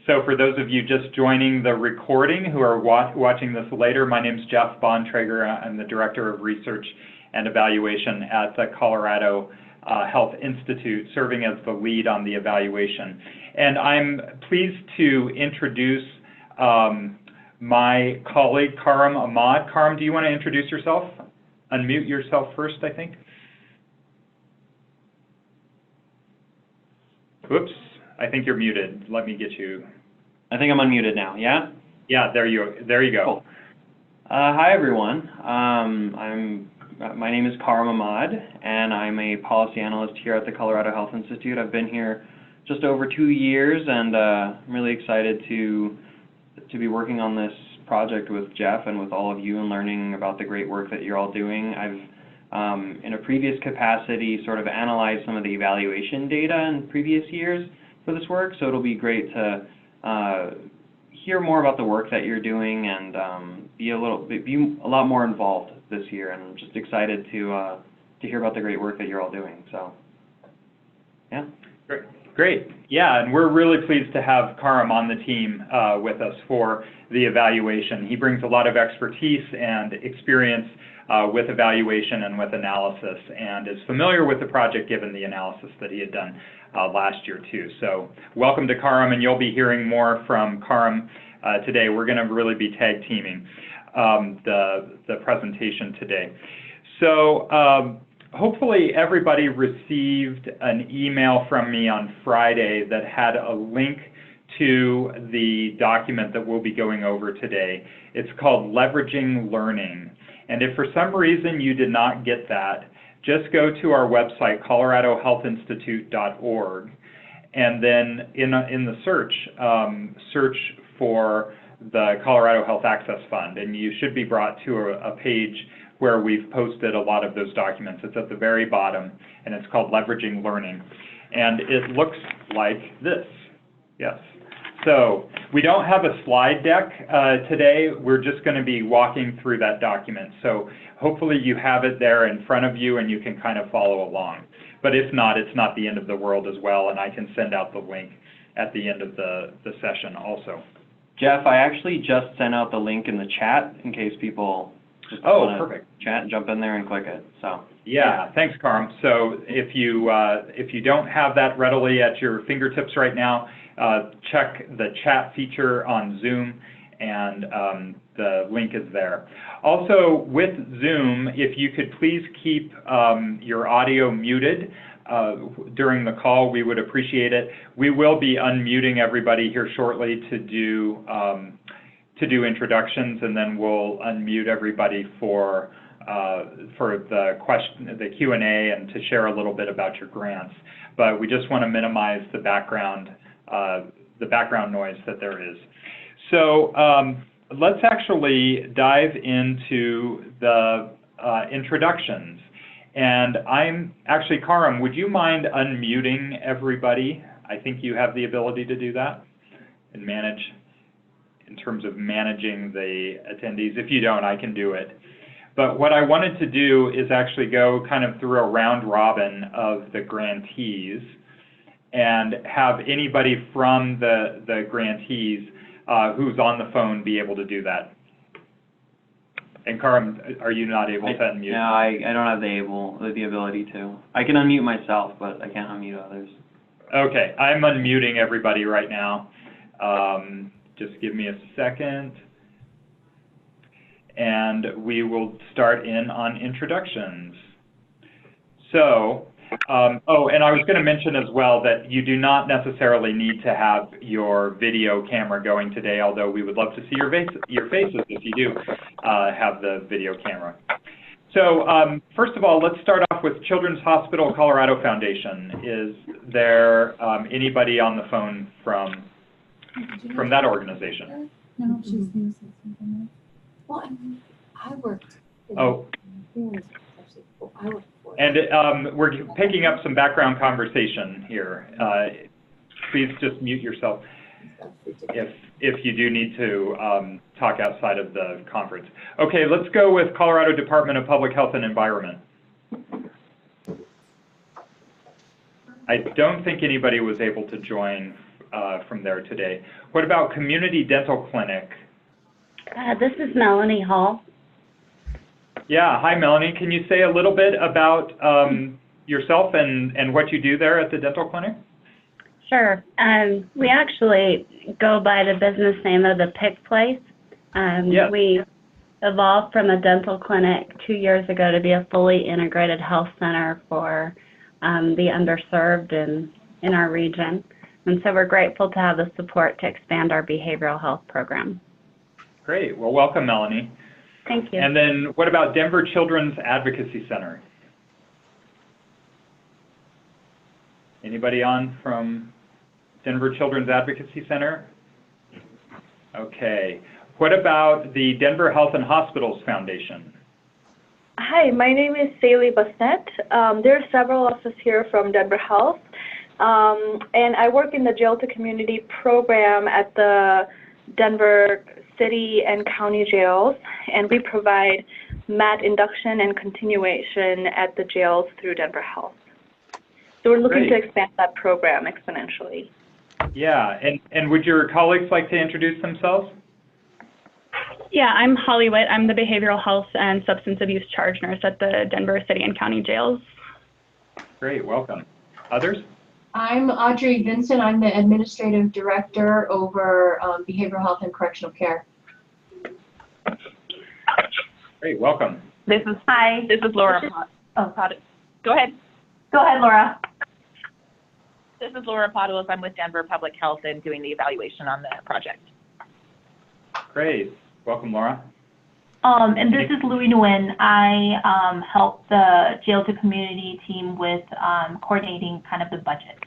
So for those of you just joining the recording who are watching this later, my name is Jeff Bontrager. I'm the Director of Research and Evaluation at the Colorado Health Institute, serving as the lead on the evaluation. And I'm pleased to introduce my colleague, Karam Ahmad. Karam, do you want to introduce yourself? Unmute yourself first, I think. Whoops, I think you're muted. Let me get you. I think I'm unmuted now, yeah? Yeah, there you go. Cool. Hi, everyone. My name is Karam Ahmad, and I'm a policy analyst here at the Colorado Health Institute. I've been here just over 2 years, and I'm really excited to be working on this project with Jeff and with all of you and learning about the great work that you're all doing. I've, in a previous capacity, sort of analyzed some of the evaluation data in previous years for this work, so it'll be great to hear more about the work that you're doing and be a lot more involved this year. And I'm just excited to hear about the great work that you're all doing. So, yeah. Great. Yeah, and we're really pleased to have Karam on the team with us for the evaluation. He brings a lot of expertise and experience with evaluation and with analysis, and is familiar with the project given the analysis that he had done last year too. So welcome to Karam, and you'll be hearing more from Karam today. We're going to really be tag teaming the presentation today. So hopefully everybody received an email from me on Friday that had a link to the document that we'll be going over today. It's called Leveraging Learning. And if for some reason you did not get that, just go to our website, coloradohealthinstitute.org, and then in the search for the Colorado Health Access Fund, and you should be brought to a page where we've posted a lot of those documents. It's at the very bottom, and it's called Leveraging Learning. And it looks like this. Yes. So we don't have a slide deck today. We're just going to be walking through that document. So hopefully you have it there in front of you and you can kind of follow along. But if not, it's not the end of the world as well, and I can send out the link at the end of the session also. Jeff, I actually just sent out the link in the chat in case people just want to chat and jump in there and click it. So yeah, thanks, Karam. So if you don't have that readily at your fingertips right now, check the chat feature on Zoom, and the link is there. Also, with Zoom, if you could please keep your audio muted during the call, we would appreciate it. We will be unmuting everybody here shortly to do introductions, and then we'll unmute everybody for the Q&A and to share a little bit about your grants. But we just want to minimize the background noise that there is. So let's actually dive into the introductions. And I'm actually, Karam, would you mind unmuting everybody? I think you have the ability to do that and manage in terms of managing the attendees. If you don't, I can do it. But what I wanted to do is actually go kind of through a round robin of the grantees and have anybody from the grantees who's on the phone be able to do that. And Karam, are you not able to unmute? No, I don't have the ability to. I can unmute myself, but I can't unmute others. Okay, I'm unmuting everybody right now. Just give me a second. And we will start in on introductions. So, oh, and I was going to mention as well that you do not necessarily need to have your video camera going today, although we would love to see your faces if you do have the video camera. So first of all, let's start off with Children's Hospital Colorado Foundation. Is there anybody on the phone from that organization? No, she's going to say something else. Well, I worked. Oh. I worked for it. And we're picking up some background conversation here. Please just mute yourself if you do need to talk outside of the conference. Okay, let's go with Colorado Department of Public Health and Environment. I don't think anybody was able to join from there today. What about Community Dental Clinic? This is Melanie Hall. Yeah, hi Melanie. Can you say a little bit about yourself and what you do there at the dental clinic? Sure. We actually go by the business name of the Pick Place. Yes. We evolved from a dental clinic 2 years ago to be a fully integrated health center for the underserved in our region. And so we're grateful to have the support to expand our behavioral health program. Great. Well, welcome, Melanie. Thank you. And then what about Denver Children's Advocacy Center? Anybody on from Denver Children's Advocacy Center? Okay. What about the Denver Health and Hospitals Foundation? Hi, my name is Saley Basnet. There are several of us here from Denver Health, and I work in the Jail to Community program at the Denver City and County jails, and we provide MAT induction and continuation at the jails through Denver Health. So we're looking to expand that program exponentially. Yeah, and would your colleagues like to introduce themselves? Yeah, I'm Holly Witt. I'm the Behavioral Health and Substance Abuse Charge Nurse at the Denver City and County Jails. Great, welcome. Others? I'm Audrey Vincent. I'm the Administrative Director over Behavioral Health and Correctional Care. Great, welcome. This is Laura. Go ahead. Go ahead, Laura. This is Laura Podewils. I'm with Denver Public Health and doing the evaluation on the project. Great. Welcome, Laura. And this is Louie Nguyen. I help the Jail to Community team with coordinating kind of the budget.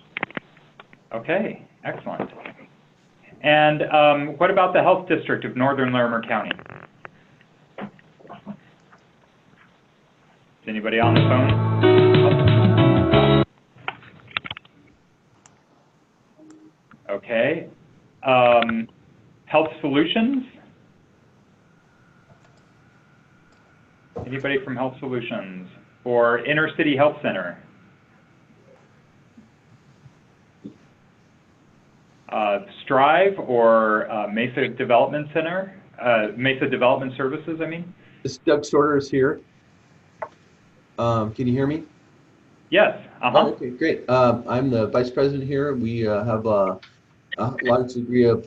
Okay, excellent. And what about the Health District of Northern Larimer County? Is anybody on the phone? Okay. Health Solutions? Anybody from Health Solutions or Inner City Health Center? Strive or Mesa Development Center? Mesa Development Services, I mean? This is Doug Sorters here. Can you hear me? Yes. Oh, okay, great. I'm the vice president here. We have a large degree of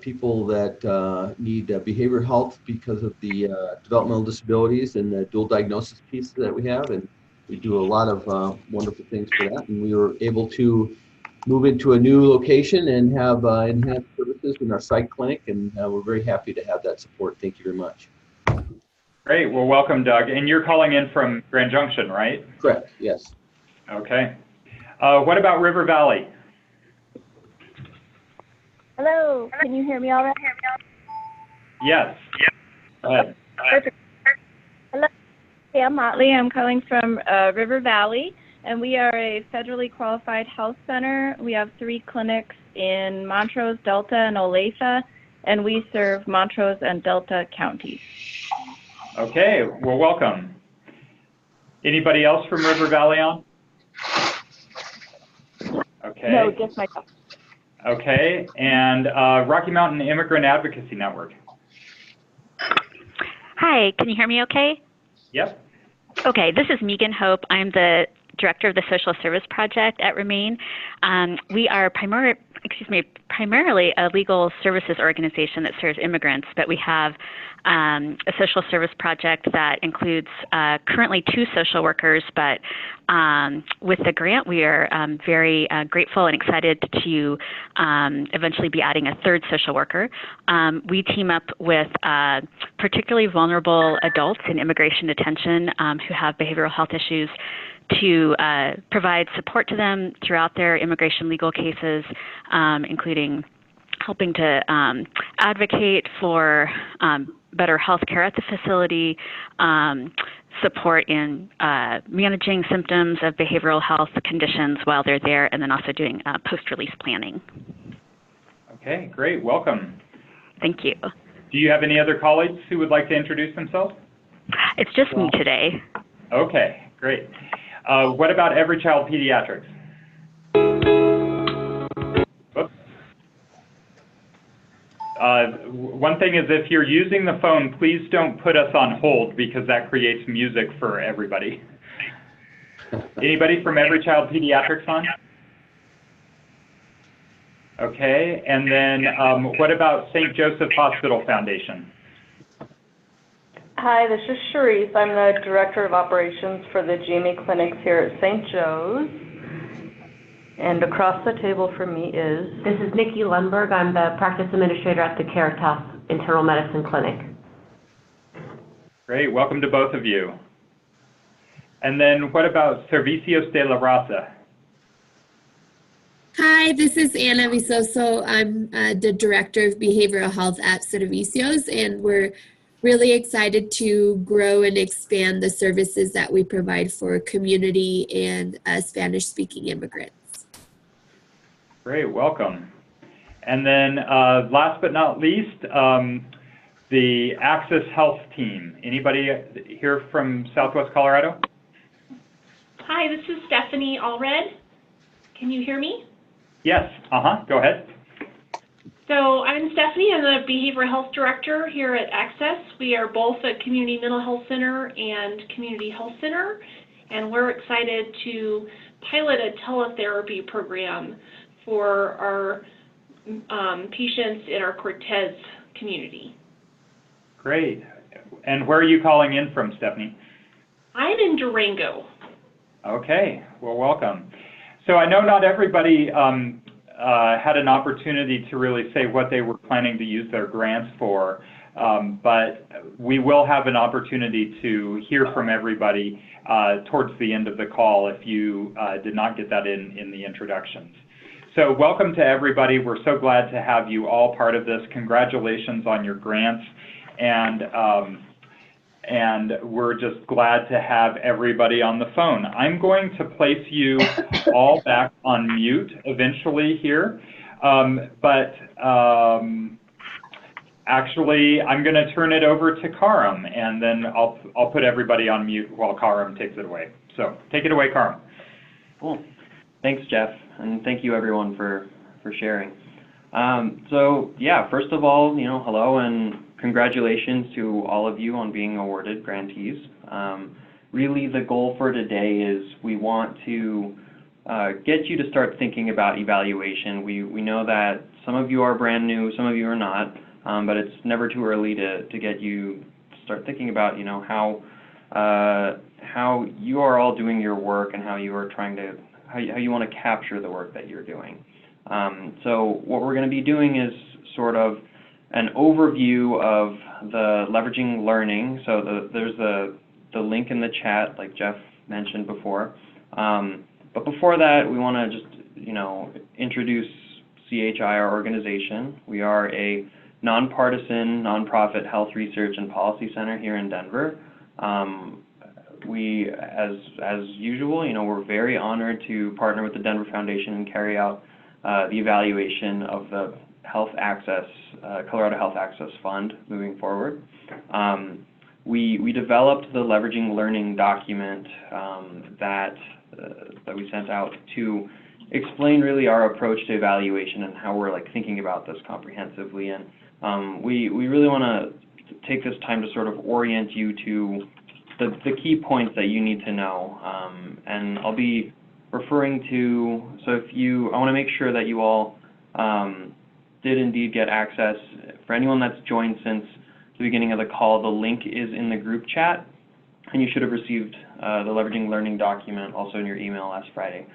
people that need behavioral health because of the developmental disabilities and the dual diagnosis piece that we have, and we do a lot of wonderful things for that. And we were able to move into a new location and have enhanced services in our site clinic, and we're very happy to have that support. Thank you very much. Great. Well, welcome, Doug. And you're calling in from Grand Junction, right? Correct. Yes. Okay. What about River Valley? Hello, can you hear me all right? Yes. Go ahead. Perfect. Hello, hey, I'm Motley. I'm calling from River Valley, and we are a federally qualified health center. We have 3 clinics in Montrose, Delta, and Olathe, and we serve Montrose and Delta counties. Okay. Well, welcome. Anybody else from River Valley on? Okay. No, just myself. Okay, and Rocky Mountain Immigrant Advocacy Network. Hi, can you hear me okay? Yep. Okay, this is Megan Hope. I'm the director of the Social Service Project at Remain. We are primarily a legal services organization that serves immigrants, but we have a social service project that includes currently 2 social workers, but with the grant, we are very grateful and excited to eventually be adding a 3rd social worker. We team up with particularly vulnerable adults in immigration detention who have behavioral health issues to provide support to them throughout their immigration legal cases, including helping to advocate for better health care at the facility, support in managing symptoms of behavioral health conditions while they're there, and then also doing post-release planning. Okay, great. Welcome. Thank you. Do you have any other colleagues who would like to introduce themselves? It's just me today. Okay, great. What about Every Child Pediatrics? Whoops. One thing is, if you're using the phone, please don't put us on hold because that creates music for everybody. Anybody from Every Child Pediatrics on? Okay, and then what about St. Joseph Hospital Foundation? Hi, this is Sharice. I'm the Director of Operations for the GME clinics here at St. Joe's. And across the table from me is... This is Nikki Lundberg. I'm the Practice Administrator at the Caritas Internal Medicine Clinic. Great, welcome to both of you. And then what about Servicios de la Raza? Hi, this is Anna Visoso. I'm the Director of Behavioral Health at Servicios, and we're really excited to grow and expand the services that we provide for community and Spanish-speaking immigrants. Great, welcome. And then last but not least, the Access Health team. Anybody here from Southwest Colorado? Hi, this is Stephanie Allred. Can you hear me? Yes, go ahead. So I'm Stephanie, I'm the Behavioral Health Director here at Access. We are both a Community Mental Health Center and Community Health Center, and we're excited to pilot a teletherapy program for our patients in our Cortez community. Great. And where are you calling in from, Stephanie? I'm in Durango. Okay, well, welcome. So I know not everybody had an opportunity to really say what they were planning to use their grants for, but we will have an opportunity to hear from everybody towards the end of the call if you did not get that in the introductions. So welcome to everybody. We're so glad to have you all part of this. Congratulations on your grants, and we're just glad to have everybody on the phone. I'm going to place you all back on mute eventually here, actually I'm going to turn it over to Karam, and then I'll put everybody on mute while Karam takes it away. So take it away, Karam. Cool. Thanks, Jeff, and thank you everyone for sharing. So yeah, first of all, hello and congratulations to all of you on being awarded grantees. Really the goal for today is we want to get you to start thinking about evaluation. We know that some of you are brand new, some of you are not, but it's never too early to get you to start thinking about how you are all doing your work and how you are trying to how you want to capture the work that you're doing. So what we're going to be doing is sort of an overview of the leveraging learning. So there's the link in the chat, like Jeff mentioned before. But before that, we want to just introduce CHI, our organization. We are a nonpartisan, nonprofit health research and policy center here in Denver. We, as usual, we're very honored to partner with the Denver Foundation and carry out the evaluation of the Health Access, Colorado Health Access Fund moving forward. We developed the leveraging learning document that we sent out to explain really our approach to evaluation and how we're thinking about this comprehensively. And we really want to take this time to sort of orient you to the key points that you need to know. And I'll be referring to, I want to make sure that you all did indeed get access. For anyone that's joined since the beginning of the call, the link is in the group chat, and you should have received the leveraging learning document also in your email last Friday.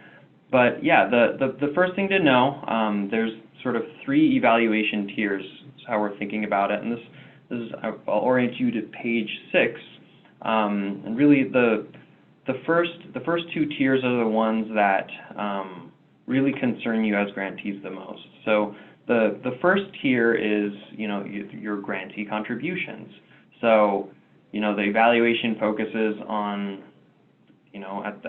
But yeah, the first thing to know, there's sort of 3 evaluation tiers. That's how we're thinking about it, and this is I'll orient you to page 6. And really the first 2 tiers are the ones that really concern you as grantees the most. So the first tier is your grantee contributions. So the evaluation focuses on at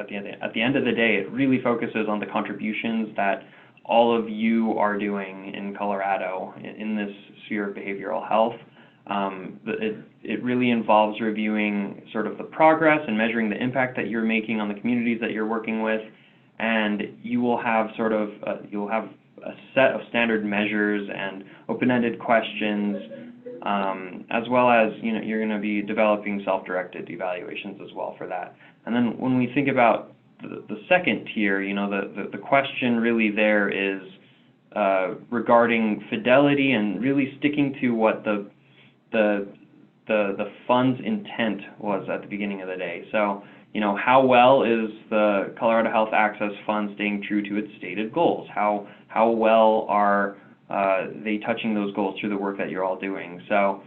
the end of the day, it really focuses on the contributions that all of you are doing in Colorado in this sphere of behavioral health. It really involves reviewing sort of the progress and measuring the impact that you're making on the communities that you're working with, and you will have a set of standard measures and open-ended questions, as well as, you're going to be developing self-directed evaluations as well for that. And then when we think about the second tier, the question really there is regarding fidelity and really sticking to what the fund's intent was at the beginning of the day. So, how well is the Colorado Health Access Fund staying true to its stated goals? How well are they touching those goals through the work that you're all doing? So,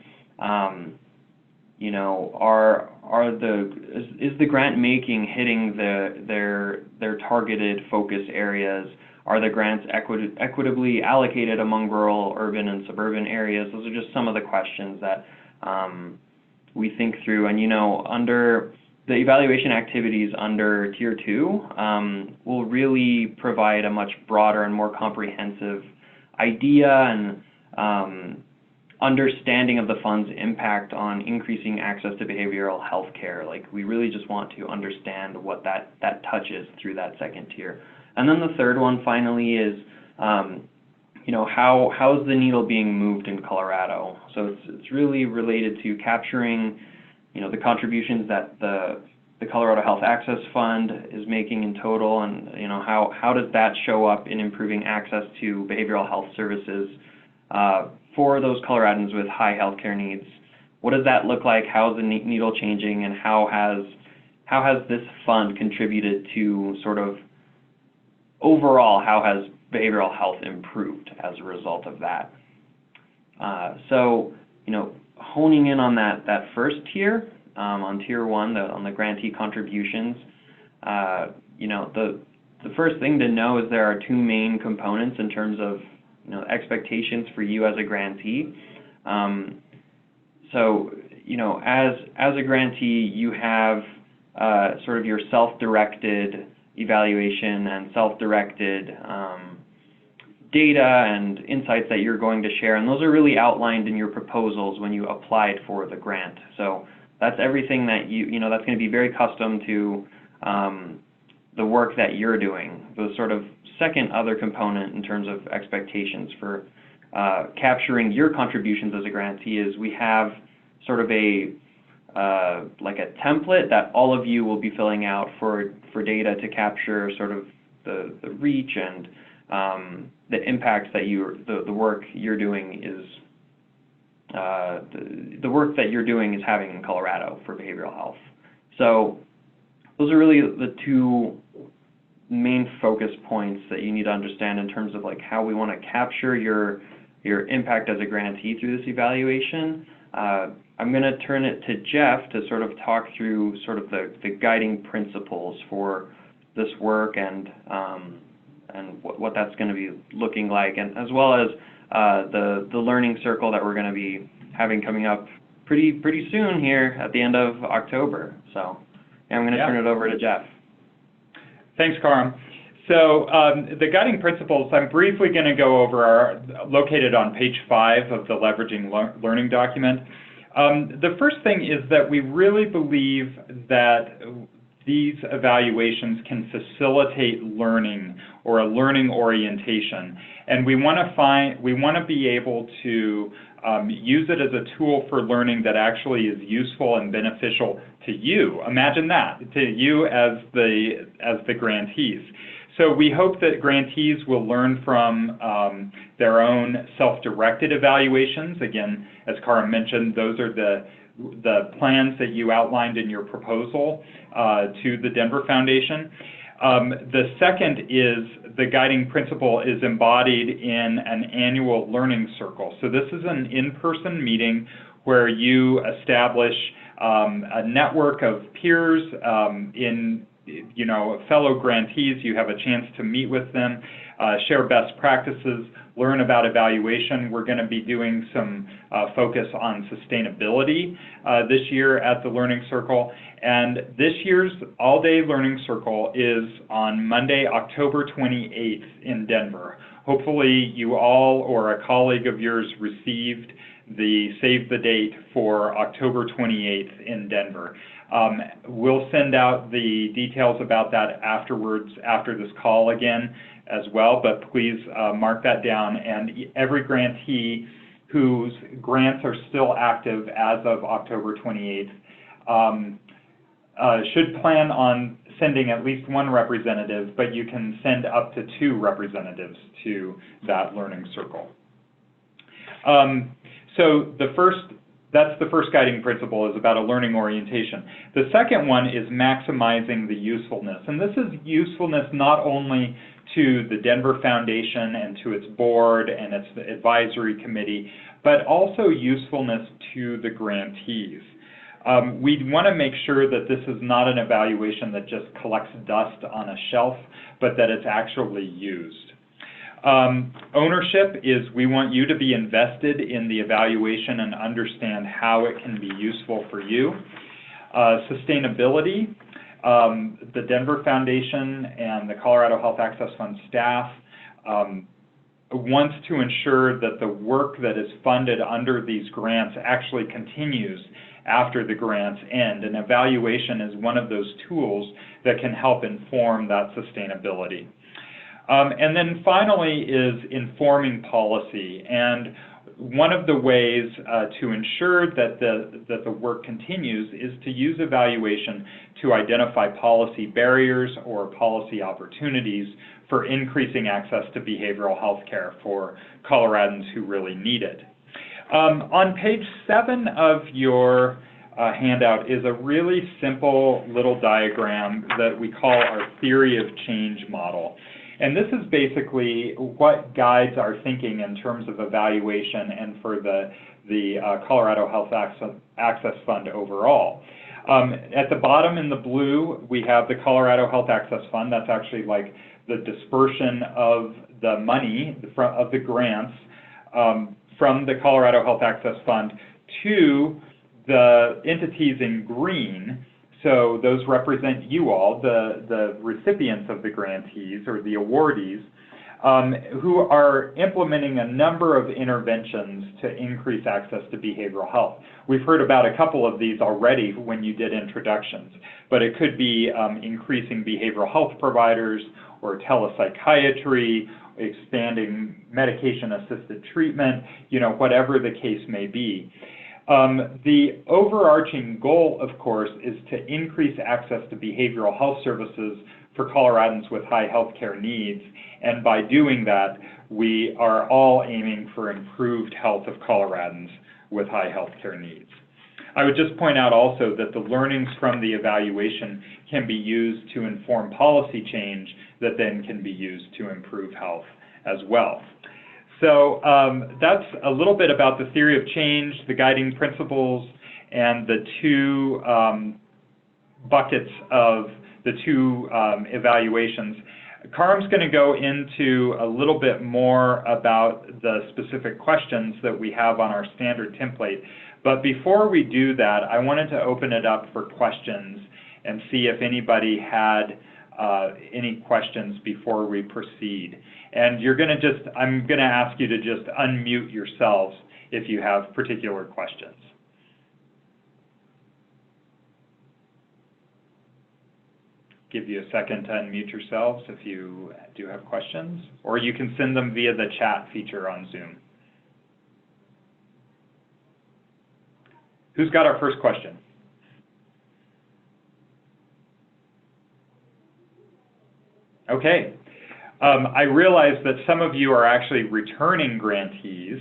is the grant making hitting their targeted focus areas? Are the grants equitably allocated among rural, urban, and suburban areas? Those are just some of the questions that we think through. And, under the evaluation activities under Tier 2 will really provide a much broader and more comprehensive idea and understanding of the fund's impact on increasing access to behavioral health care. Like, we really just want to understand what that touches through that second tier. And then the third one finally is, how is the needle being moved in Colorado? So it's really related to capturing, the contributions that the Colorado Health Access Fund is making in total, and how does that show up in improving access to behavioral health services for those Coloradans with high healthcare needs? What does that look like? How is the needle changing, and how has this fund contributed to sort of overall, how has behavioral health improved as a result of that? So, honing in on that first tier, on Tier 1, on the grantee contributions, the first thing to know is there are two main components in terms of expectations for you as a grantee. So, as a grantee, you have sort of your self-directed evaluation and self-directed data and insights that you're going to share, and those are really outlined in your proposals when you applied for the grant. So that's everything that that's going to be very custom to the work that you're doing. The sort of second other component in terms of expectations for capturing your contributions as a grantee is we have sort of like a template that all of you will be filling out for data to capture sort of the reach and the impacts that the work you're doing is the work that you're doing is having in Colorado for behavioral health. So those are really the two main focus points that you need to understand in terms of like how we want to capture your impact as a grantee through this evaluation. I'm going to turn it to Jeff to sort of talk through sort of the guiding principles for this work and what that's going to be looking like, and as well as the learning circle that we're going to be having coming up pretty soon here at the end of October. So I'm going to turn it over to Jeff. Thanks, Karam. So the guiding principles I'm briefly going to go over are located on page 5 of the Leveraging Learning document. The first thing is that we really believe that these evaluations can facilitate learning or a learning orientation, and we want to be able to use it as a tool for learning that actually is useful and beneficial to you. Imagine that, to you as the grantees. So we hope that grantees will learn from their own self-directed evaluations. Again, as Karam mentioned, those are the plans that you outlined in your proposal to the Denver Foundation. The second is the guiding principle is embodied in an annual learning circle. So this is an in-person meeting where you establish a network of peers fellow grantees. You have a chance to meet with them, share best practices, learn about evaluation. We're going to be doing some focus on sustainability this year at the Learning Circle. And this year's all-day Learning Circle is on Monday, October 28th in Denver. hopefully you all or a colleague of yours received the save the date for October 28th in Denver. We'll send out the details about that afterwards, after this call again as well, but please mark that down. And every grantee whose grants are still active as of October 28th should plan on sending at least one representative, but you can send up to 2 representatives to that learning circle. So that's the first guiding principle, is about a learning orientation. The second one is maximizing the usefulness. And this is usefulness not only to the Denver Foundation and to its board and its advisory committee, but also usefulness to the grantees. We want to make sure that this is not an evaluation that just collects dust on a shelf, but that it's actually used. Ownership is, we want you to be invested in the evaluation and understand how it can be useful for you. Sustainability, the Denver Foundation and the Colorado Health Access Fund staff wants to ensure that the work that is funded under these grants actually continues after the grants end, and evaluation is one of those tools that can help inform that sustainability. And then finally is informing policy. And one of the ways to ensure that the work continues is to use evaluation to identify policy barriers or policy opportunities for increasing access to behavioral health care for Coloradans who really need it. On page 7 of your handout is a really simple little diagram that we call our theory of change model. And this is basically what guides our thinking in terms of evaluation and for the Colorado Health Access Fund overall. At the bottom in the blue, we have the Colorado Health Access Fund. That's actually like the dispersion of the money, of the grants from the Colorado Health Access Fund to the entities in green. So those represent you all, the recipients of the grantees or the awardees, who are implementing a number of interventions to increase access to behavioral health. We've heard about a couple of these already when you did introductions, but it could be increasing behavioral health providers or telepsychiatry, expanding medication-assisted treatment, whatever the case may be. The overarching goal, of course, is to increase access to behavioral health services for Coloradans with high healthcare needs, and by doing that, we are all aiming for improved health of Coloradans with high healthcare needs. I would just point out also that the learnings from the evaluation can be used to inform policy change that then can be used to improve health as well. So that's a little bit about the theory of change, the guiding principles, and the 2 buckets of the 2 evaluations. Karam's going to go into a little bit more about the specific questions that we have on our standard template. But before we do that, I wanted to open it up for questions and see if anybody had any questions before we proceed. And I'm going to ask you to just unmute yourselves if you have particular questions. Give you a second to unmute yourselves if you do have questions, or you can send them via the chat feature on Zoom. Who's got our first question? Okay. I realize that some of you are actually returning grantees,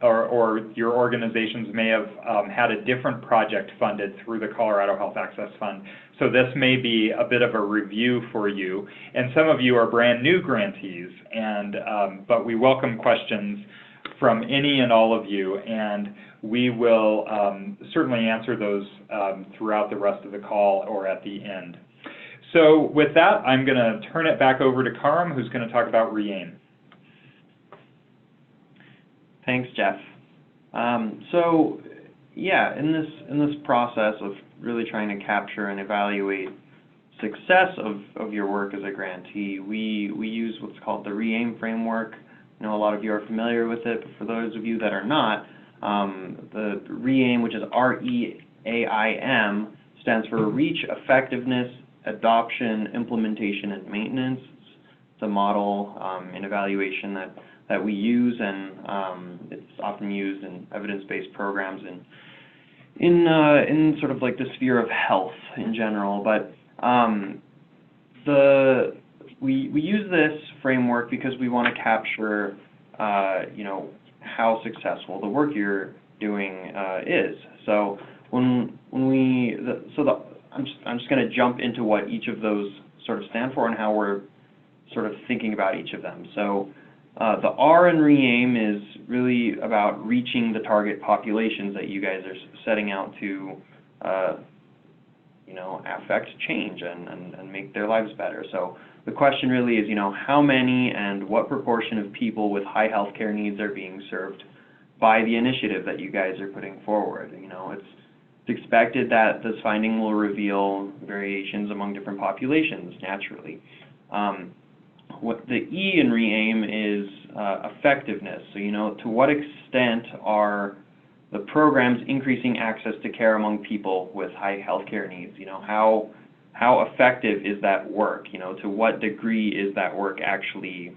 or your organizations may have had a different project funded through the Colorado Health Access Fund. So this may be a bit of a review for you. And some of you are brand new grantees, but we welcome questions from any and all of you, and we will certainly answer those throughout the rest of the call or at the end. So with that, I'm going to turn it back over to Karam, who's going to talk about REAIM. Thanks, Jeff. So yeah, in this process of really trying to capture and evaluate success of your work as a grantee, we use what's called the REAIM framework. I know a lot of you are familiar with it, but for those of you that are not, the REAIM, which is REAIM, stands for Reach, Effectiveness, Adoption, Implementation, and Maintenance. It's a model and evaluation that we use, and it's often used in evidence-based programs and in sort of like the sphere of health in general. But we use this framework because we want to capture, you know, how successful the work you're doing is. So I'm just going to jump into what each of those sort of stand for and how we're sort of thinking about each of them. So the R in REAIM is really about reaching the target populations that you guys are setting out to, you know, affect change and make their lives better. So the question really is, you know, how many and what proportion of people with high healthcare needs are being served by the initiative that you guys are putting forward? You know, it's expected that this finding will reveal variations among different populations, naturally. What the E in REAIM is effectiveness. So, you know, to what extent are the programs increasing access to care among people with high healthcare needs? You know, how effective is that work? You know, to what degree is that work actually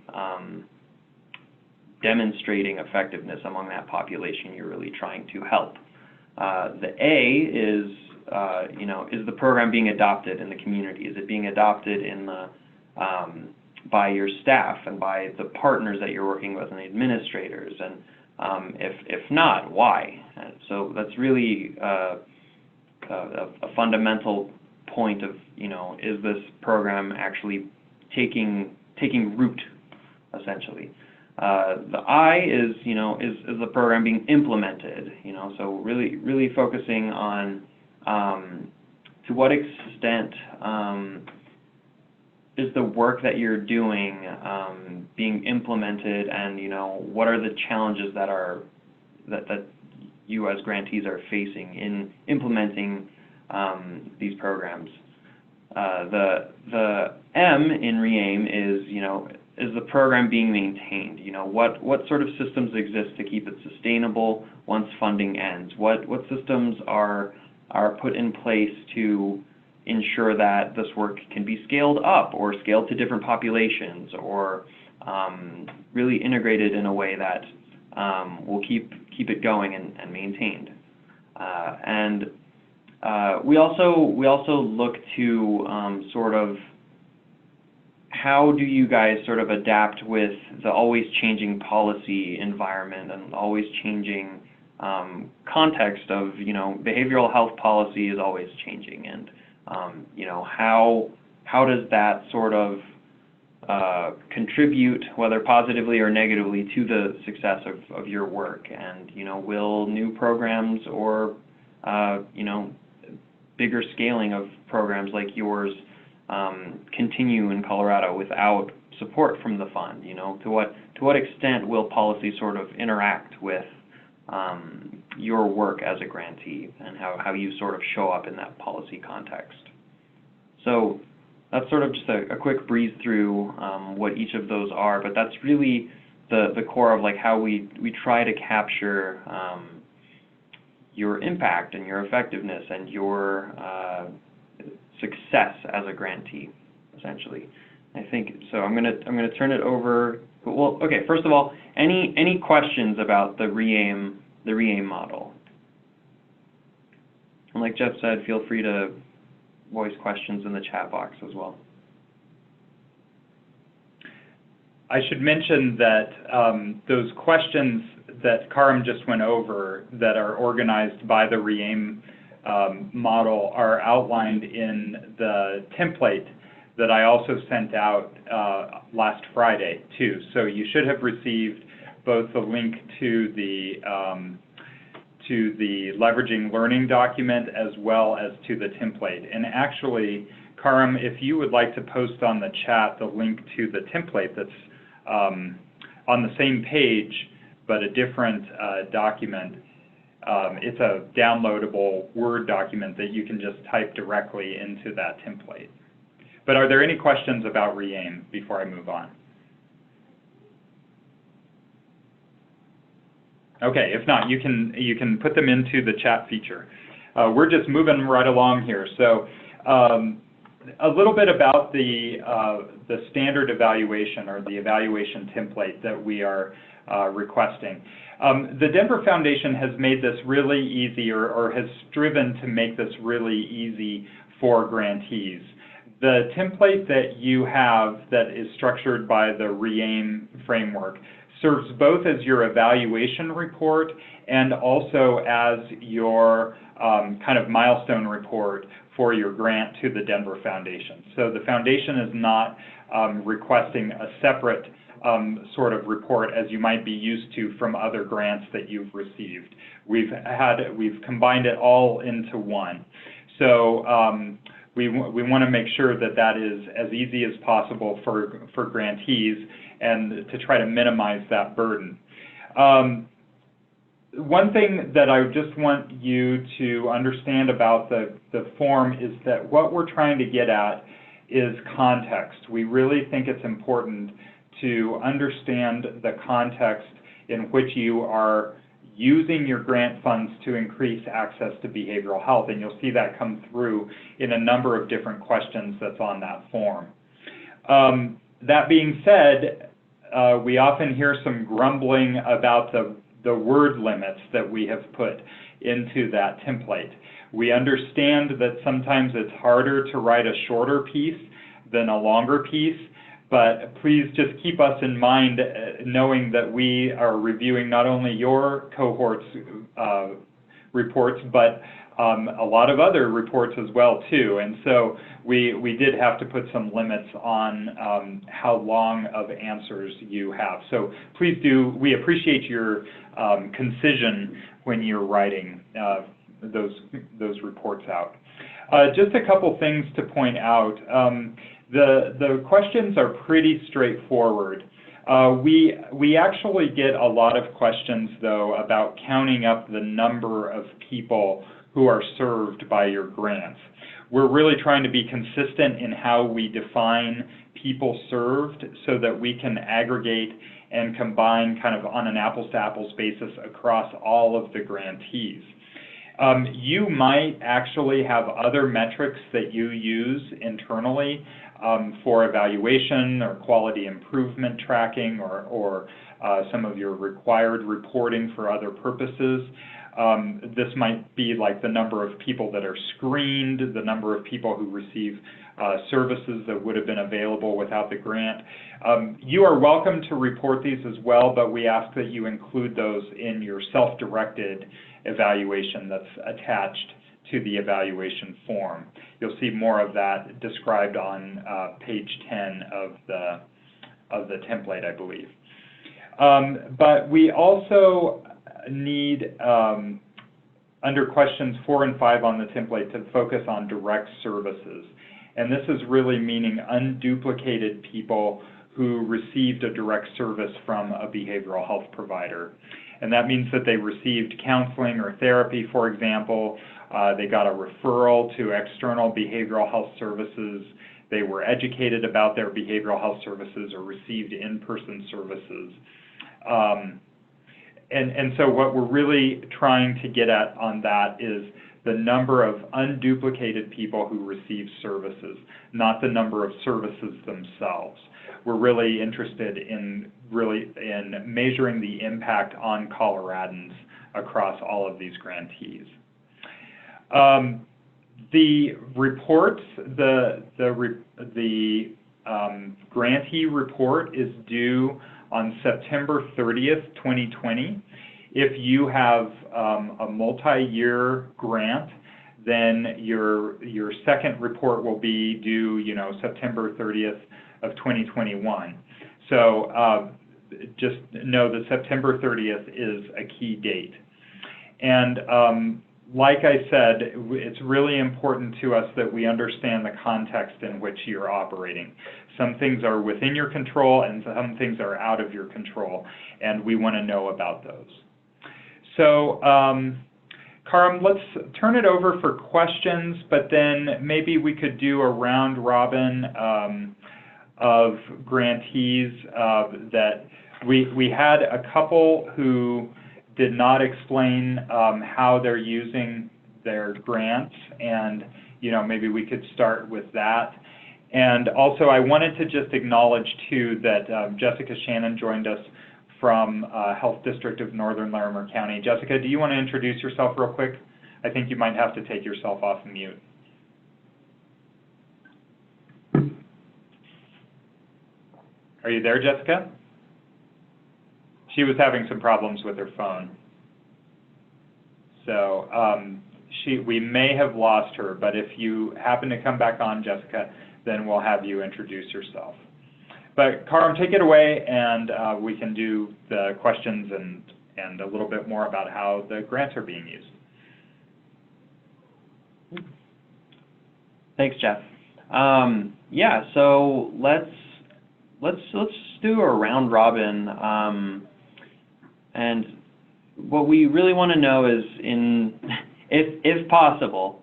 demonstrating effectiveness among that population you're really trying to help? The A is, you know, is the program being adopted in the community? Is it being adopted in the by your staff and by the partners that you're working with and the administrators? And if not, why? And so that's really a fundamental point of, you know, is this program actually taking root, essentially? The I is, you know, is the program being implemented? You know, so really focusing on to what extent is the work that you're doing being implemented, and, you know, what are the challenges that you as grantees are facing in implementing these programs? The M in REAIM is, you know, is the program being maintained? You know, what sort of systems exist to keep it sustainable once funding ends? What systems are put in place to ensure that this work can be scaled up or scaled to different populations, or really integrated in a way that will keep it going and maintained? We also look to sort of how do you guys sort of adapt with the always changing policy environment and always changing context of, you know, behavioral health policy is always changing, and you know, how does that sort of contribute, whether positively or negatively, to the success of your work? And, you know, will new programs or you know, bigger scaling of programs like yours continue in Colorado without support from the fund? You know, to what extent will policy sort of interact with your work as a grantee, and how you sort of show up in that policy context? So that's sort of just a quick breeze through what each of those are, but that's really the core of like how we try to capture your impact and your effectiveness and your success as a grantee, essentially. I think so. I'm gonna turn it over. Well, okay. First of all, any questions about the REAIM model? And like Jeff said, feel free to voice questions in the chat box as well. I should mention that those questions that Karim just went over that are organized by the REAIM model are outlined in the template that I also sent out last Friday too. So you should have received both the link to the leveraging learning document as well as to the template. And actually, Karim, if you would like to post on the chat the link to the template that's on the same page but a different document, it's a downloadable Word document that you can just type directly into that template. But are there any questions about REAIM before I move on? Okay, if not, you can put them into the chat feature. We're just moving right along here. So a little bit about the standard evaluation or the evaluation template that we are requesting. The Denver Foundation has made this really easy or has striven to make this really easy for grantees. The template that you have that is structured by the REAIM framework serves both as your evaluation report and also as your kind of milestone report for your grant to the Denver Foundation. So the foundation is not requesting a separate sort of report as you might be used to from other grants that you've received. We've combined it all into one. So we want to make sure that that is as easy as possible for grantees and to try to minimize that burden. One thing that I just want you to understand about the form is that what we're trying to get at is context. We really think it's important to understand the context in which you are using your grant funds to increase access to behavioral health, and you'll see that come through in a number of different questions that's on that form. That being said, we often hear some grumbling about the word limits that we have put into that template. We understand that sometimes it's harder to write a shorter piece than a longer piece, but please just keep us in mind knowing that we are reviewing not only your cohort's reports, but a lot of other reports as well too. And so we did have to put some limits on how long of answers you have. So please do, we appreciate your concision when you're writing those reports out. Just a couple things to point out. The questions are pretty straightforward. We actually get a lot of questions, though, about counting up the number of people who are served by your grants. We're really trying to be consistent in how we define people served so that we can aggregate and combine kind of on an apples-to-apples basis across all of the grantees. You might actually have other metrics that you use internally for evaluation or quality improvement tracking or some of your required reporting for other purposes. This might be like the number of people that are screened, the number of people who receive services that would have been available without the grant. You are welcome to report these as well, but we ask that you include those in your self-directed evaluation that's attached to the evaluation form. You'll see more of that described on page 10 of the template, I believe. But we also need, under questions 4 and 5 on the template, to focus on direct services. And this is really meaning unduplicated people who received a direct service from a behavioral health provider. And that means that they received counseling or therapy, for example. They got a referral to external behavioral health services. They were educated about their behavioral health services or received in-person services. And so what we're really trying to get at on that is the number of unduplicated people who receive services, not the number of services themselves. We're really interested in measuring the impact on Coloradans across all of these grantees. The reports, the grantee report is due on September 30th, 2020. If you have a multi-year grant, then your second report will be due, September 30th of 2021. So just know that September 30th is a key date. And like I said, it's really important to us that we understand the context in which you're operating. Some things are within your control and some things are out of your control, and we want to know about those. So Karam, let's turn it over for questions, but then maybe we could do a round robin of grantees that we had a couple who did not explain how they're using their grants, and maybe we could start with that. And also I wanted to just acknowledge too that Jessica Shannon joined us from Health District of Northern Larimer County. Jessica, do you want to introduce yourself real quick? I think you might have to take yourself off mute. Are you there, Jessica? She was having some problems with her phone. So we may have lost her, but if you happen to come back on, Jessica, then we'll have you introduce yourself. But Karam, take it away, and we can do the questions and a little bit more about how the grants are being used. Thanks, Jeff. Yeah, so let's do a round robin, and what we really want to know is, if possible,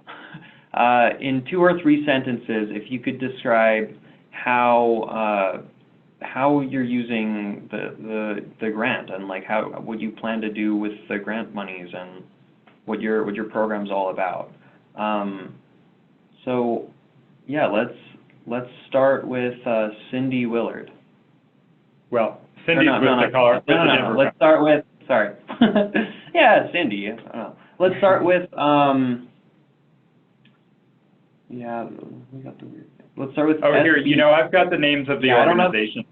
in 2 or 3 sentences, if you could describe how you're using the grant, and like what you plan to do with the grant monies, and what your program's all about. So yeah, let's start with Cindy Willard. Well, Cindy's with the Colorado. No. Let's start with, sorry. Yeah, Cindy. Let's start with yeah, we got the weird thing. Let's start with. Oh, here, I've got the names of the organizations.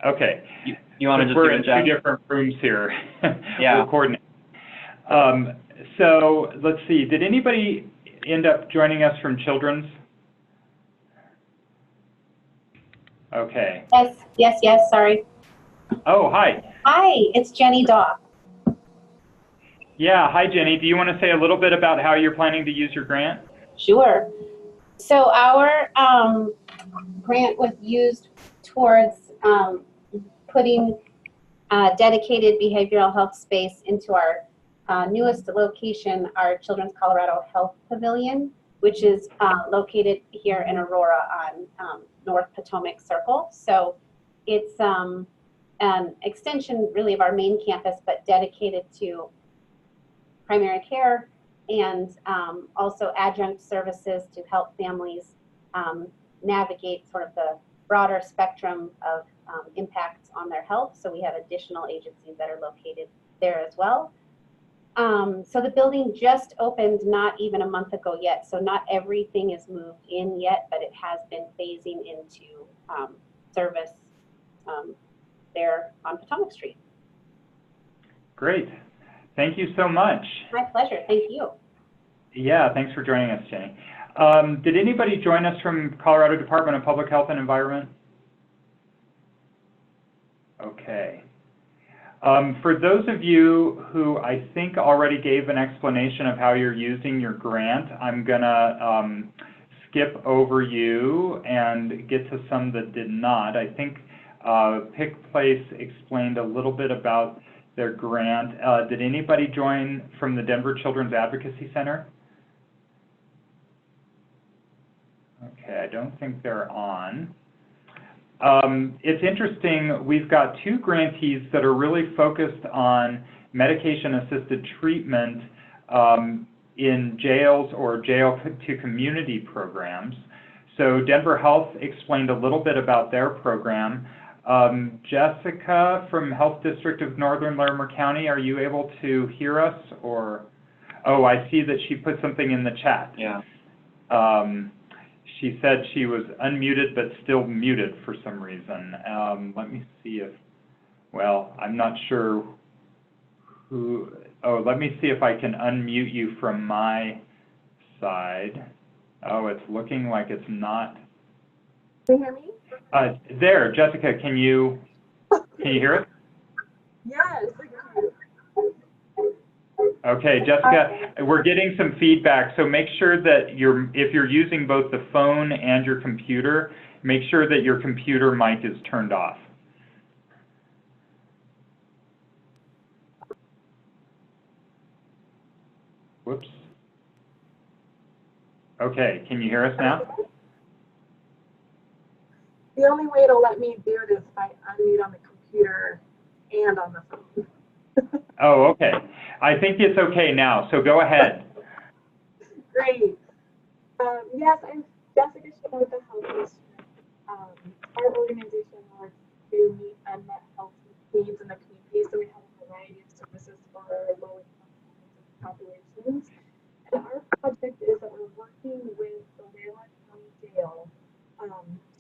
Okay. You want to just we're in Jeff? 2 different rooms here. Yeah. We'll coordinate. So let's see. Did anybody end up joining us from Children's? Okay. Yes, sorry. Oh, hi. Hi, it's Jennie Dawe. Yeah, hi, Jenny. Do you want to say a little bit about how you're planning to use your grant? Sure. So our grant was used towards putting dedicated behavioral health space into our newest location, our Children's Colorado Health Pavilion, which is located here in Aurora on North Potomac Circle. So it's an extension really of our main campus, but dedicated to primary care and also adjunct services to help families navigate sort of the broader spectrum of impacts on their health. So we have additional agencies that are located there as well. So the building just opened not even a month ago yet, so not everything is moved in yet, but it has been phasing into service there on Potomac Street. Great. Thank you so much. My pleasure. Thank you. Yeah, thanks for joining us, Jenny. Did anybody join us from Colorado Department of Public Health and Environment? Okay. For those of you who I think already gave an explanation of how you're using your grant, I'm going to skip over you and get to some that did not. I think Pick Place explained a little bit about their grant. Did anybody join from the Denver Children's Advocacy Center? Okay, I don't think they're on. It's interesting, we've got 2 grantees that are really focused on medication-assisted treatment in jails or jail-to-community programs. So Denver Health explained a little bit about their program. Jessica from Health District of Northern Larimer County, are you able to hear us? Or, oh, I see that she put something in the chat. Yeah. She said she was unmuted but still muted for some reason. Let me see if, well, I'm not sure who, oh, let me see if I can unmute you from my side. Oh, it's looking like it's not. Can you hear me? There, Jessica, can you hear it? Yes. Okay, Jessica, we're getting some feedback, so make sure that if you're using both the phone and your computer, make sure that your computer mic is turned off. Whoops. Okay, can you hear us now? The only way to let me do it is if I unmute on the computer and on the phone. Oh, okay. I think it's okay now, so go ahead. Great. Yes, I'm Jessica Shannon with the Health District. Our organization works to meet unmet health needs in the community, so we have a variety of services for low-income populations. And our project is that we're working with the Willard County Jail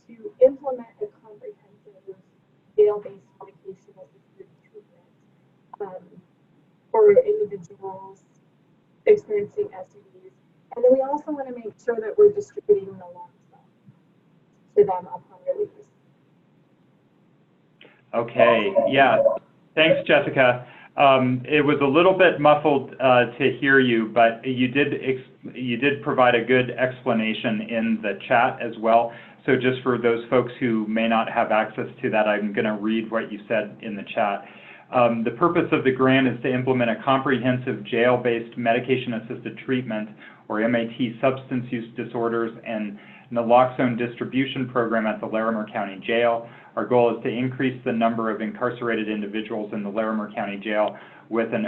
to implement a comprehensive jail-based medication-assisted treatment for individuals experiencing STDs. And then we also want to make sure that we're distributing naloxone to them upon release. Okay, yeah. Thanks, Jessica. It was a little bit muffled to hear you, but you did provide a good explanation in the chat as well. So just for those folks who may not have access to that, I'm going to read what you said in the chat. The purpose of the grant is to implement a comprehensive jail-based medication-assisted treatment, or MAT, substance use disorders and naloxone distribution program at the Larimer County Jail. Our goal is to increase the number of incarcerated individuals in the Larimer County Jail with an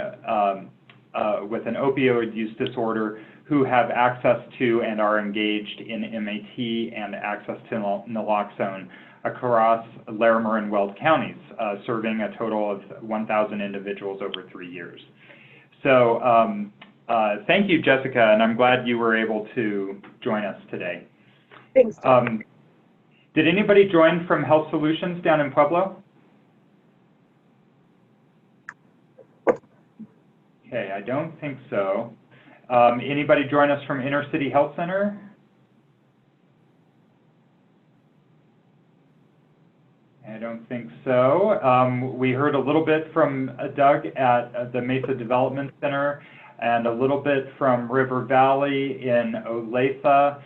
opioid use disorder who have access to and are engaged in MAT and access to naloxone across Larimer and Weld counties, serving a total of 1,000 individuals over 3 years. So thank you, Jessica, and I'm glad you were able to join us today. Thanks. Did anybody join from Health Solutions down in Pueblo? Okay, I don't think so. Anybody join us from Inner City Health Center? I don't think so. We heard a little bit from Doug at the Mesa Development Center and a little bit from River Valley in Olathe.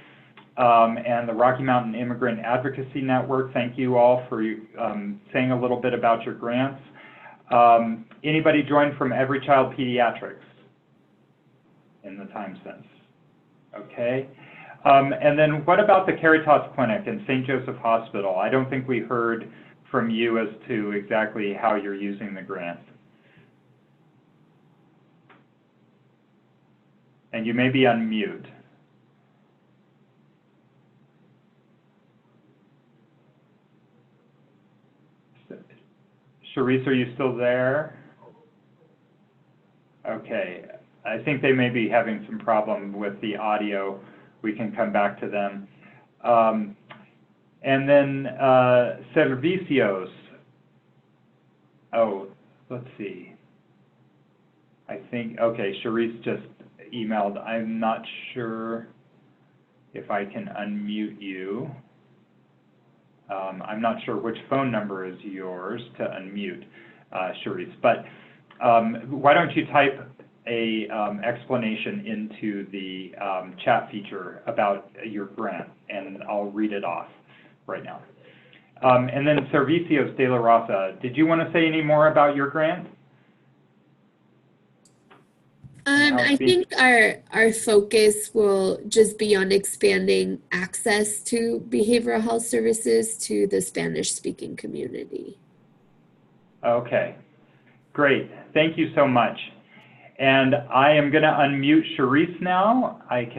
And the Rocky Mountain Immigrant Advocacy Network. Thank you all for saying a little bit about your grants. Anybody joined from Every Child Pediatrics in the time since? Okay. And then what about the Caritas Clinic and St. Joseph Hospital? I don't think we heard from you as to exactly how you're using the grant. And you may be on mute. Sharice, are you still there? Okay, I think they may be having some problem with the audio. We can come back to them. And then Servicios. Oh, let's see. I think, okay, Sharice just emailed. I'm not sure if I can unmute you. I'm not sure which phone number is yours to unmute, Sharice, but why don't you type a explanation into the chat feature about your grant, and I'll read it off right now. And then Servicios de la Raza, did you want to say any more about your grant? I think our focus will just be on expanding access to behavioral health services to the Spanish-speaking community. Okay, great. Thank you so much. And I am going to unmute Sharice now. I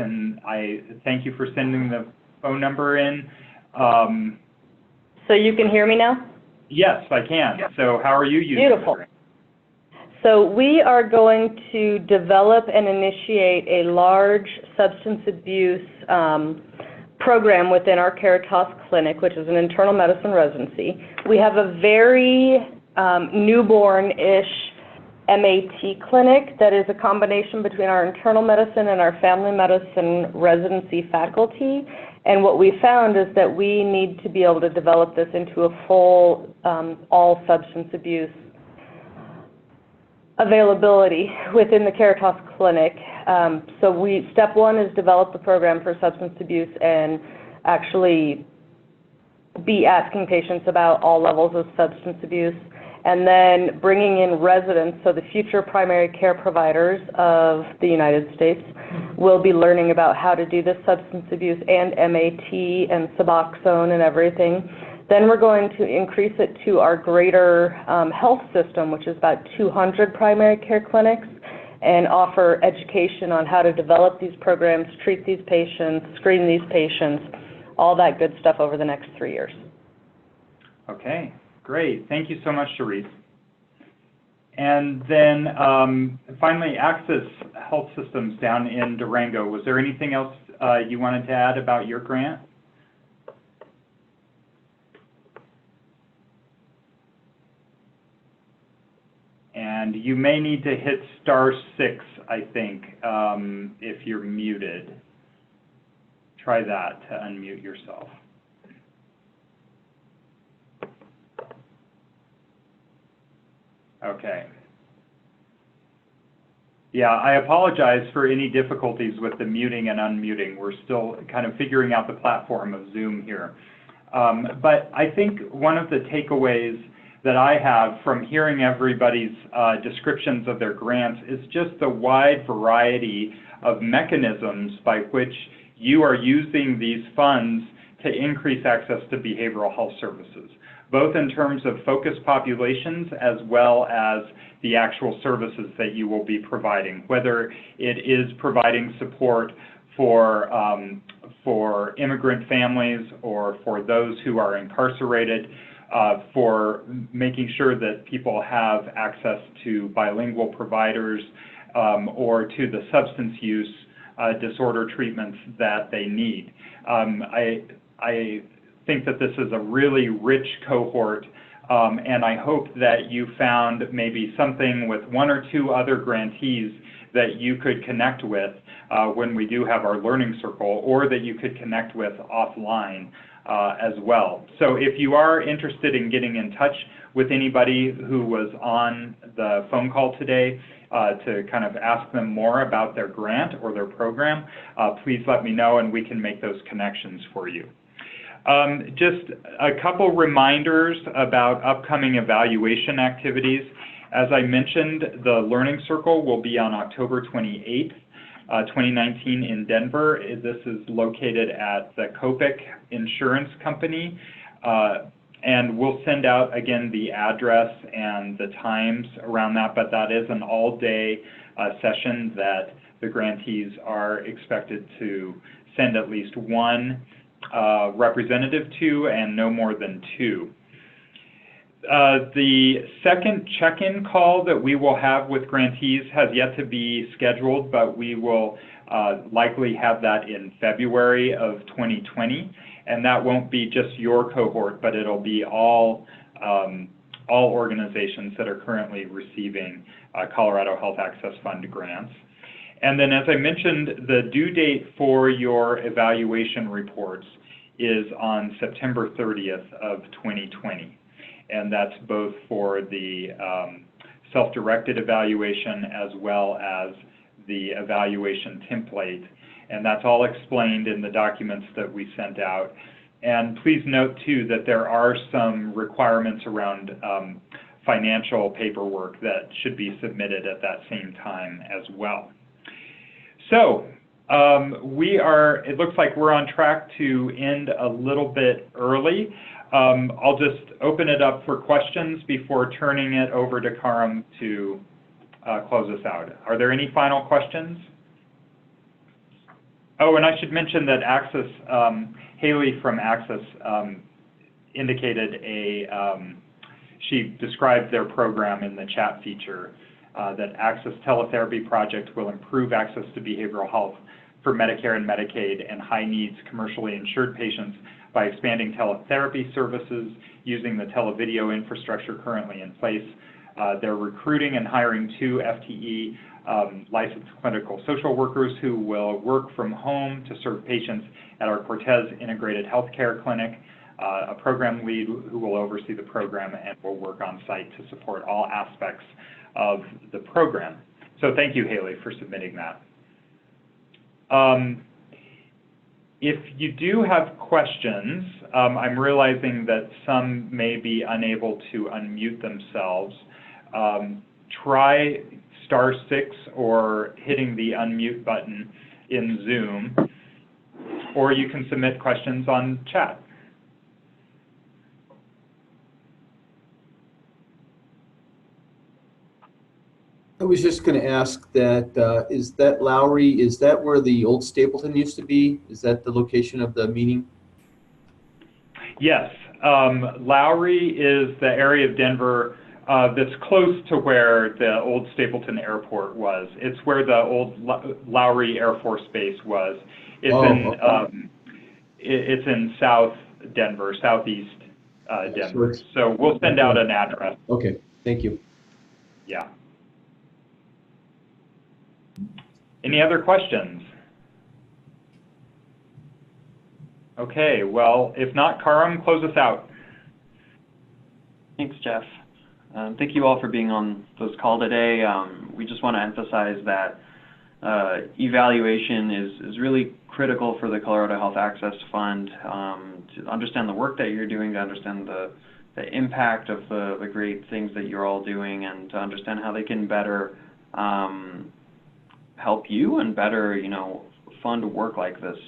thank you for sending the phone number in. So you can hear me now? Yes, I can. So how are you using Beautiful. it? So we are going to develop and initiate a large substance abuse program within our Caritas Clinic, which is an internal medicine residency. We have a very newborn-ish MAT clinic that is a combination between our internal medicine and our family medicine residency faculty. And what we found is that we need to be able to develop this into a full all substance abuse availability within the Caritas Clinic. So step one is develop the program for substance abuse and actually be asking patients about all levels of substance abuse. and then bringing in residents, so the future primary care providers of the United States will be learning about how to do this substance abuse and MAT and Suboxone and everything. Then we're going to increase it to our greater health system, which is about 200 primary care clinics, and offer education on how to develop these programs, treat these patients, screen these patients, all that good stuff over the next 3 years. Okay, great. Thank you so much, Sharice. And then finally, Access Health Systems down in Durango. Was there anything else you wanted to add about your grant? And you may need to hit *6, I think, if you're muted. Try that to unmute yourself. Okay. Yeah, I apologize for any difficulties with the muting and unmuting. We're still kind of figuring out the platform of Zoom here. But I think one of the takeaways that I have from hearing everybody's descriptions of their grants is just the wide variety of mechanisms by which you are using these funds to increase access to behavioral health services, both in terms of focused populations as well as the actual services that you will be providing, whether it is providing support for immigrant families or for those who are incarcerated, for making sure that people have access to bilingual providers or to the substance use disorder treatments that they need. I think that this is a really rich cohort, and I hope that you found maybe something with 1 or 2 other grantees that you could connect with when we do have our learning circle, or that you could connect with offline as well. So if you are interested in getting in touch with anybody who was on the phone call today to kind of ask them more about their grant or their program, please let me know and we can make those connections for you. Just a couple reminders about upcoming evaluation activities. As I mentioned, the Learning Circle will be on October 28th, 2019 in Denver. This is located at the Copic Insurance Company. And we'll send out, again, the address and the times around that, but that is an all-day session that the grantees are expected to send at least 1 representative to, and no more than 2. The second check-in call that we will have with grantees has yet to be scheduled, but we will likely have that in February of 2020, and that won't be just your cohort, but it'll be all organizations that are currently receiving Colorado Health Access Fund grants. And then, as I mentioned, the due date for your evaluation reports is on September 30th of 2020. And that's both for the self-directed evaluation as well as the evaluation template. And that's all explained in the documents that we sent out. And please note, too, that there are some requirements around financial paperwork that should be submitted at that same time as well. So it looks like we're on track to end a little bit early. I'll just open it up for questions before turning it over to Karam to close us out. Are there any final questions? Oh, and I should mention that Access, Haley from Access indicated she described their program in the chat feature, that Access Teletherapy Project will improve access to behavioral health for Medicare and Medicaid and high-needs commercially insured patients by expanding teletherapy services using the televideo infrastructure currently in place. They're recruiting and hiring 2 FTE licensed clinical social workers who will work from home to serve patients at our Cortez Integrated Healthcare Clinic, a program lead who will oversee the program and will work on site to support all aspects of the program. So thank you, Haley, for submitting that. If you do have questions, I'm realizing that some may be unable to unmute themselves. Try *6 or hitting the unmute button in Zoom, or you can submit questions on chat. I was just going to ask that, is that Lowry, is that where the old Stapleton used to be? Is that the location of the meeting? Yes, Lowry is the area of Denver that's close to where the old Stapleton Airport was. It's where the old Lowry Air Force Base was. It's in South Denver, southeast Denver. So we'll send out an address. Okay, thank you. Yeah. Any other questions? Okay, well, if not, Karam, close us out. Thanks, Jeff. Thank you all for being on this call today. We just want to emphasize that evaluation is really critical for the Colorado Health Access Fund to understand the work that you're doing, to understand the impact of the great things that you're all doing, and to understand how they can better help you and better, fund work like this.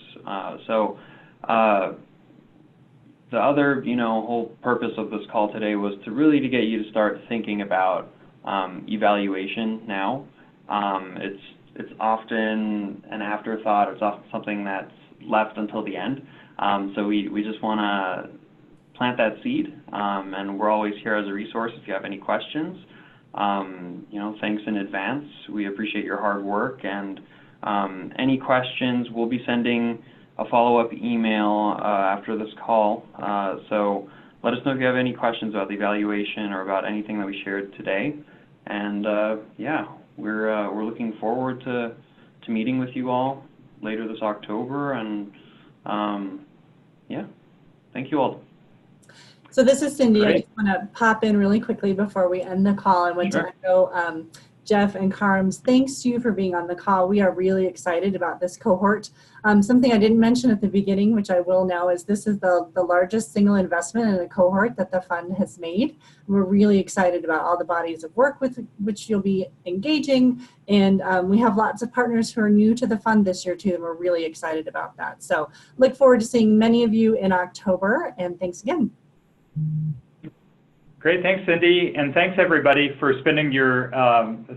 The other, whole purpose of this call today was to really get you to start thinking about evaluation now. It's often an afterthought. It's often something that's left until the end. So we just want to plant that seed, and we're always here as a resource if you have any questions. Thanks in advance. We appreciate your hard work, and any questions, we'll be sending a follow-up email after this call. So let us know if you have any questions about the evaluation or about anything that we shared today. And yeah, we're looking forward to meeting with you all later this October. And yeah, thank you all. So this is Cindy. Great. I just want to pop in really quickly before we end the call. I want to echo Jeff and Karam's thanks to you for being on the call. We are really excited about this cohort. Something I didn't mention at the beginning, which I will now, is this is the largest single investment in a cohort that the fund has made. We're really excited about all the bodies of work with which you'll be engaging. And we have lots of partners who are new to the fund this year too, and we're really excited about that. So look forward to seeing many of you in October, and thanks again. Great, thanks, Cindy, and thanks everybody for spending your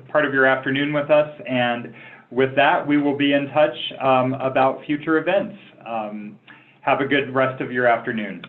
part of your afternoon with us. And with that, we will be in touch about future events. Have a good rest of your afternoon.